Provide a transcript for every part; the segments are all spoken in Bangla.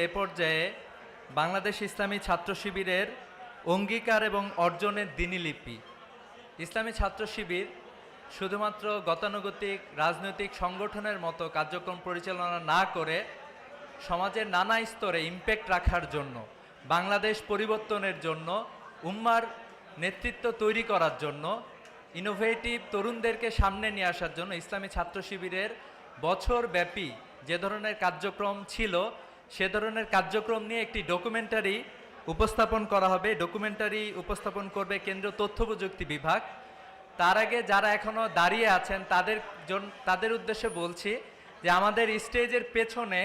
এ পর্যায়ে বাংলাদেশ ইসলামী ছাত্র শিবিরের অঙ্গীকার এবং অর্জনের দিনীলিপি। ইসলামী ছাত্র শিবির শুধুমাত্র গতানুগতিক রাজনৈতিক সংগঠনের মতো কার্যক্রম পরিচালনা না করে সমাজের নানা স্তরে ইমপ্যাক্ট রাখার জন্য, বাংলাদেশ পরিবর্তনের জন্য, উম্মার নেতৃত্ব তৈরি করার জন্য, ইনোভেটিভ তরুণদেরকে সামনে নিয়ে আসার জন্য ইসলামী ছাত্র শিবিরের বছরব্যাপী যে ধরনের কার্যক্রম ছিল সে ধরনের কার্যক্রম নিয়ে একটি ডকুমেন্টারি উপস্থাপন করা হবে। ডকুমেন্টারি উপস্থাপন করবে কেন্দ্রীয় তথ্য প্রযুক্তি বিভাগ। তার আগে যারা এখনও দাঁড়িয়ে আছেন তাদের উদ্দেশ্যে বলছি যে আমাদের স্টেজের পেছনে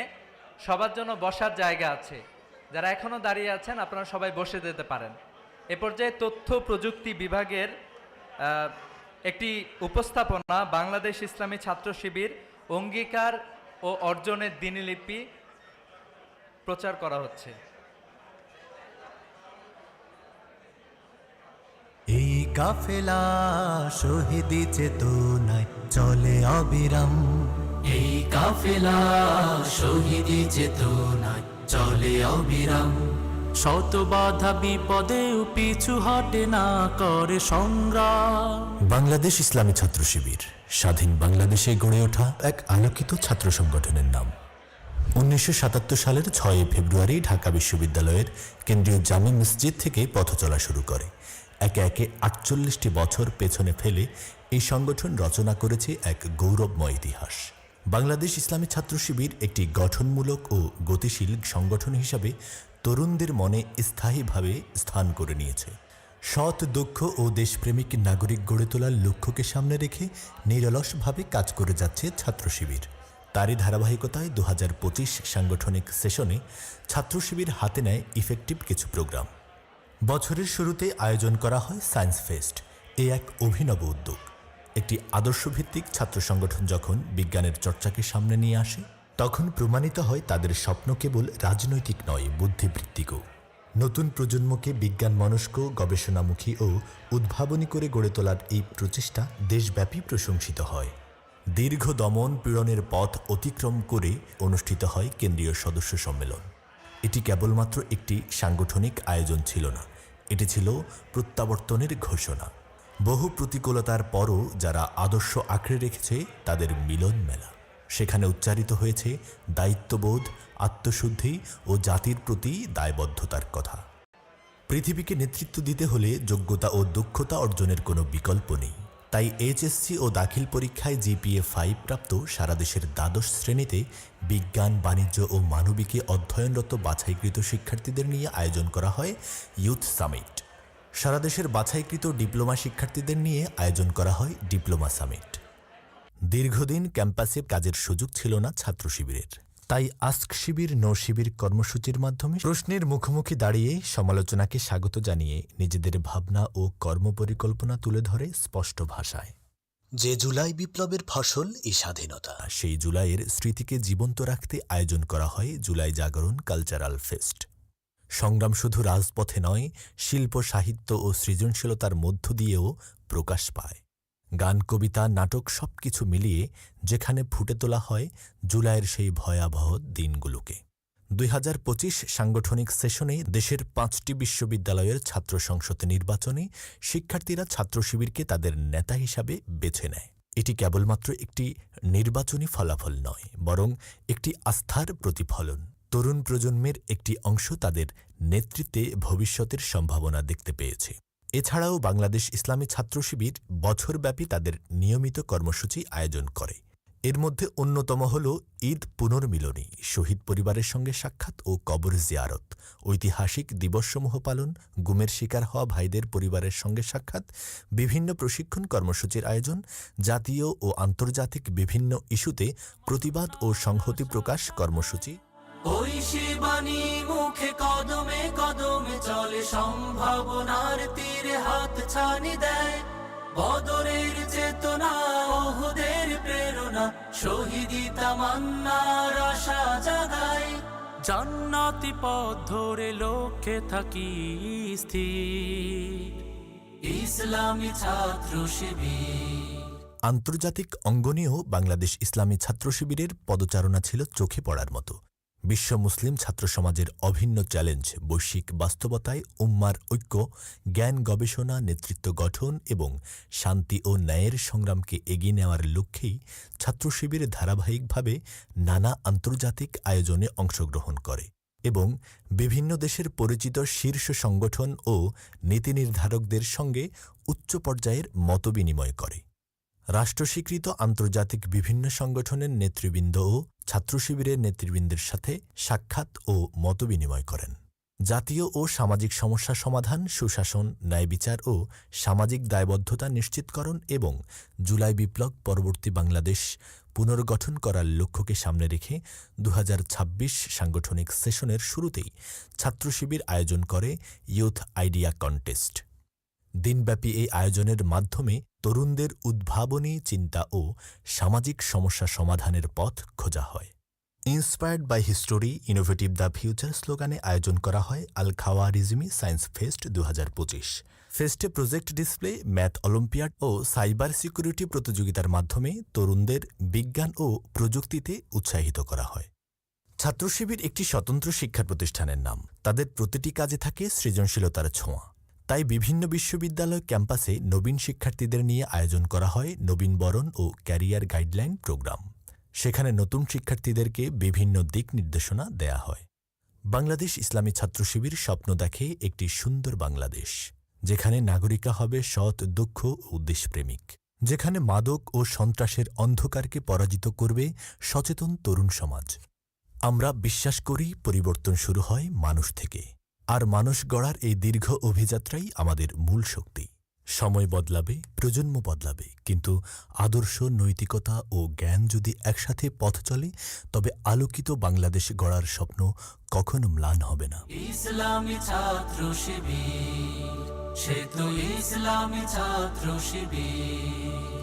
সবার জন্য বসার জায়গা আছে। যারা এখনও দাঁড়িয়ে আছেন আপনারা সবাই বসে যেতে পারেন। এ পর্যায়ে তথ্য প্রযুক্তি বিভাগের একটি উপস্থাপনা বাংলাদেশ ইসলামী ছাত্র শিবির অঙ্গীকার ও অর্জনের দিনীলিপি প্রচার করা হচ্ছে। এই কাফেলা শহীদি চেতনায় চলে অবিরাম। এই কাফেলা শহীদি চেতনায় চলে অবিরাম। শত বাধা বিপদেও পিছু হটে না, করে সংগ্রাম। বাংলাদেশ ইসলামী ছাত্র শিবির স্বাধীন বাংলাদেশে গড়ে ওঠা এক আলোকিত ছাত্র সংগঠনের নাম। 1977 সালের 6 ফেব্রুয়ারি ঢাকা বিশ্ববিদ্যালয়ের কেন্দ্রীয় জামে মসজিদ থেকে পথ চলা শুরু করে। একে একে 48টি বছর পেছনে ফেলে এই সংগঠন রচনা করেছে এক গৌরবময় ইতিহাস। বাংলাদেশ ইসলামী ছাত্র শিবির একটি গঠনমূলক ও গতিশীল সংগঠন হিসাবে তরুণদের মনে স্থায়ীভাবে স্থান করে নিয়েছে। সৎ, দক্ষ ও দেশপ্রেমিক নাগরিক গড়ে তোলার লক্ষ্যকে সামনে রেখে নিরলসভাবে কাজ করে যাচ্ছে ছাত্র শিবির। তারই ধারাবাহিকতায় 2025 সাংগঠনিক সেশনে ছাত্র শিবির হাতে নেয় ইফেক্টিভ কিছু প্রোগ্রাম। বছরের শুরুতে আয়োজন করা হয় সায়েন্স ফেস্ট। এ এক অভিনব উদ্যোগ। একটি আদর্শভিত্তিক ছাত্র সংগঠন যখন বিজ্ঞানের চর্চাকে সামনে নিয়ে আসে, তখন প্রমাণিত হয় তাদের স্বপ্ন কেবল রাজনৈতিক নয়, বুদ্ধিবৃত্তিকও। নতুন প্রজন্মকে বিজ্ঞান মনস্ক, গবেষণামুখী ও উদ্ভাবনী করে গড়ে তোলার এই প্রচেষ্টা দেশব্যাপী প্রশংসিত হয়। দীর্ঘ দমন পীড়নের পথ অতিক্রম করে অনুষ্ঠিত হয় কেন্দ্রীয় সদস্য সম্মেলন। এটি কেবলমাত্র একটি সাংগঠনিক আয়োজন ছিল না, এটি ছিল প্রত্যাবর্তনের ঘোষণা। বহু প্রতিকূলতার পরও যারা আদর্শ আঁকড়ে রেখেছে তাদের মিলন মেলা। সেখানে উচ্চারিত হয়েছে দায়িত্ববোধ, আত্মশুদ্ধি ও জাতির প্রতি দায়বদ্ধতার কথা। পৃথিবীকে নেতৃত্ব দিতে হলে যোগ্যতা ও দক্ষতা অর্জনের কোনো বিকল্প নেই। তাই এইচএসসি ও দাখিল পরীক্ষায় জিপিএ 5 প্রাপ্ত সারা দেশের দ্বাদশ শ্রেণীতে বিজ্ঞান, বাণিজ্য ও মানবিকে অধ্যয়নরত বাছাইকৃত শিক্ষার্থীদের নিয়ে আয়োজন করা হয় ইউথ সামিট। সারা দেশের বাছাইকৃত ডিপ্লোমা শিক্ষার্থীদের নিয়ে আয়োজন করা হয় ডিপ্লোমা সামিট। দীর্ঘদিন ক্যাম্পাসে কাজের সুযোগ ছিল না ছাত্র শিবিরের। তাই আস্ক শিবির, নো শিবির কর্মসূচির মাধ্যমে প্রশ্নের মুখোমুখি দাঁড়িয়ে সমালোচনাকে স্বাগত জানিয়ে নিজেদের ভাবনা ও কর্মপরিকল্পনা তুলে ধরে স্পষ্ট ভাষায়। যে জুলাই বিপ্লবের ফসল এই স্বাধীনতা, সেই জুলাইয়ের স্মৃতিকে জীবন্ত রাখতে আয়োজন করা হয় জুলাই জাগরণ কালচারাল ফেস্ট। সংগ্রাম শুধু রাজপথে নয়, শিল্প, সাহিত্য ও সৃজনশীলতার মধ্য দিয়েও প্রকাশ পায়। গান, কবিতা, নাটক সবকিছু মিলিয়ে যেখানে ফুটে তোলা হয় জুলাইয়ের সেই ভয়াবহ দিনগুলোকে। 2025 সাংগঠনিক সেশনে দেশের 5টি বিশ্ববিদ্যালয়ের ছাত্র সংসদ নির্বাচনে শিক্ষার্থীরা ছাত্র শিবিরকে তাদের নেতা হিসাবে বেছে নেয়। এটি কেবলমাত্র একটি নির্বাচনী ফলাফল নয়, বরং একটি আস্থার প্রতিফলন। তরুণ প্রজন্মের একটি অংশ তাদের নেতৃত্বে ভবিষ্যতের সম্ভাবনা দেখতে পেয়েছে। এছাড়াও বাংলাদেশ ইসলামী ছাত্র শিবির বছরব্যাপী তাদের নিয়মিত কর্মসূচি আয়োজন করে। এর মধ্যে অন্যতম হল ঈদ পুনর্মিলনী, শহীদ পরিবারের সঙ্গে সাক্ষাৎ ও কবর জিয়ারত, ঐতিহাসিক দিবসসমূহ পালন, গুমের শিকার হওয়া ভাইদের পরিবারের সঙ্গে সাক্ষাৎ, বিভিন্ন প্রশিক্ষণ কর্মসূচির আয়োজন, জাতীয় ও আন্তর্জাতিক বিভিন্ন ইস্যুতে প্রতিবাদ ও সংহতি প্রকাশ কর্মসূচি। ওই শিবানী মুখে কদমে কদমে চলে, সম্ভাবনার তীরে হাত ছানি দেয়। বদরের চেতনা, ওহুদের প্রেরণা, শহীদি তামান্নার আশা জাগায়। জান্নাতি পথ ধরে লক্ষ্যে থাকি স্থির, ইসলামী ছাত্র শিবির। আন্তর্জাতিক অঙ্গনেও বাংলাদেশ ইসলামী ছাত্র শিবিরের পদচারণা ছিল চোখে পড়ার মতো। বিশ্ব মুসলিম ছাত্র সমাজের অভিন্ন চ্যালেঞ্জ বৈশ্বিক বাস্তবতায় উম্মার ঐক্য, জ্ঞান গবেষণা, নেতৃত্ব গঠন এবং শান্তি ও ন্যায়ের সংগ্রামকে এগিয়ে নেওয়ার লক্ষ্যেই ছাত্র শিবির ধারাবাহিকভাবে নানা আন্তর্জাতিক আয়োজনে অংশগ্রহণ করে এবং বিভিন্ন দেশের পরিচিত শীর্ষ সংগঠন ও নীতিনির্ধারকদের সঙ্গে উচ্চ পর্যায়ের মতবিনিময় করে। রাষ্ট্রস্বীকৃত আন্তর্জাতিক বিভিন্ন সংগঠনের নেতৃবৃন্দ ও ছাত্র শিবিরের নেতৃবৃন্দের সাথে সাক্ষাৎ ও মতবিনিময় করেন। জাতীয় ও সামাজিক সমস্যা সমাধান, সুশাসন, ন্যায়বিচার ও সামাজিক দায়বদ্ধতা নিশ্চিতকরণ এবং জুলাই বিপ্লব পরবর্তী বাংলাদেশ পুনর্গঠন করার লক্ষ্যকে সামনে রেখে 2026 সাংগঠনিক সেশনের শুরুতেই ছাত্র শিবির আয়োজন করে ইয়ুথ আইডিয়া কন্টেস্ট। দিনব্যাপী এই আয়োজনের মাধ্যমে তরুণদের উদ্ভাবনী চিন্তা ও সামাজিক সমস্যা সমাধানের পথ খোঁজা হয়। Inspired by history, innovative the future স্লোগানে আয়োজন করা হয় আল খাওয়ারিজমি সায়েন্স ফেস্ট 2025। ফেস্টে প্রজেক্ট ডিসপ্লে, ম্যাথ অলিম্পিয়াড ও সাইবার সিকিউরিটি প্রতিযোগিতার মাধ্যমে তরুণদের বিজ্ঞান ও প্রযুক্তিতে উৎসাহিত করা হয়। ছাত্র শিবির একটি স্বতন্ত্র শিক্ষা প্রতিষ্ঠানের নাম। তাদের প্রতিটি কাজে থাকে সৃজনশীলতার ছোঁয়া। তাই বিভিন্ন বিশ্ববিদ্যালয় ক্যাম্পাসে নবীন শিক্ষার্থীদের নিয়ে আয়োজন করা হয় নবীনবরণ ও ক্যারিয়ার গাইডলাইন প্রোগ্রাম। সেখানে নতুন শিক্ষার্থীদেরকে বিভিন্ন দিক নির্দেশনা দেয়া হয়। বাংলাদেশ ইসলামী ছাত্র শিবির স্বপ্ন দেখে একটি সুন্দর বাংলাদেশ, যেখানে নাগরিকরা হবে সৎ, দক্ষ ও দেশপ্রেমিক, যেখানে মাদক ও সন্ত্রাসের অন্ধকারকে পরাজিত করবে সচেতন তরুণ সমাজ। আমরা বিশ্বাস করি পরিবর্তন শুরু হয় মানুষ থেকে, আর মানুষ গড়ার এই দীর্ঘ অভিযাত্রাই আমাদের মূল শক্তি। সময় বদলাবে, প্রজন্ম বদলাবে, কিন্তু আদর্শ, নৈতিকতা ও জ্ঞান যদি একসাথে পথ চলে, তবে আলোকিত বাংলাদেশ গড়ার স্বপ্ন কখনো ম্লান হবে না। ইসলামী ছাত্র শিবির, সে তো ইসলামী ছাত্র শিবির।